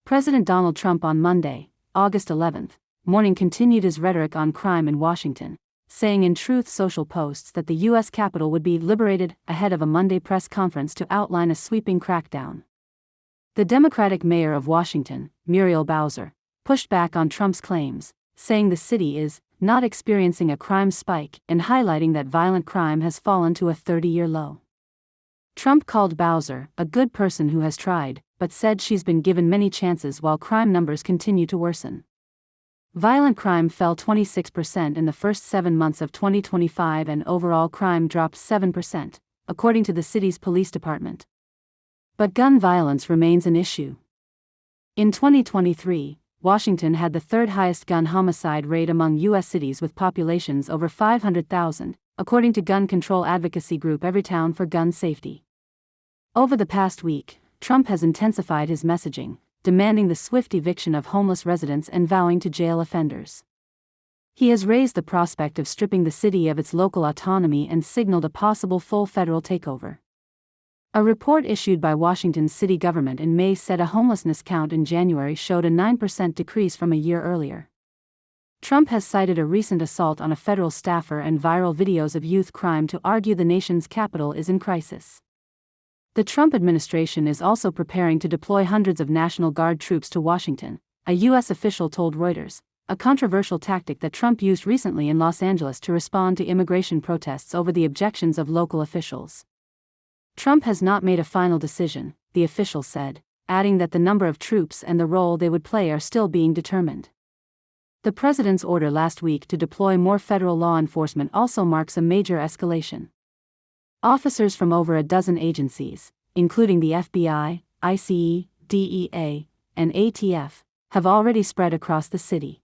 President Donald Trump on Monday, August 11, morning continued his rhetoric on crime in Washington, saying in Truth Social posts that the U.S. Capitol would be liberated ahead of a Monday press conference to outline a sweeping crackdown. The Democratic mayor of Washington, Muriel, pushed back on Trump's claims, saying the city is not experiencing a crime spike and highlighting that violent crime has fallen to a 30-year low. Trump called Bowser a good person who has tried, but said she's been given many chances while crime numbers continue to worsen. Violent crime fell 26% in the first 7 months of 2025 and overall crime dropped 7%, according to the city's police department. But gun violence remains an issue. In 2023, Washington had the third highest gun homicide rate among U.S. cities with populations over 500,000, according to gun control advocacy group Everytown for Gun Safety. Over the past week, Trump has intensified his messaging, demanding the swift eviction of homeless residents and vowing to jail offenders. He has raised the prospect of stripping the city of its local autonomy and signaled a possible full federal takeover. A report issued by Washington's city government in May said a homelessness count in January showed a 9% decrease from a year earlier. Trump has cited a recent assault on a federal staffer and viral videos of youth crime to argue the nation's capital is in crisis. The Trump administration is also preparing to deploy hundreds of National Guard troops to Washington, a U.S. official told Reuters, a controversial tactic that Trump used recently in Los Angeles to respond to immigration protests over the objections of local officials. Trump has not made a final decision, the official said, adding that the number of troops and the role they would play are still being determined. The president's order last week to deploy more federal law enforcement also marks a major escalation. Officers from over a dozen agencies, including the FBI, ICE, DEA, and ATF, have already spread across the city.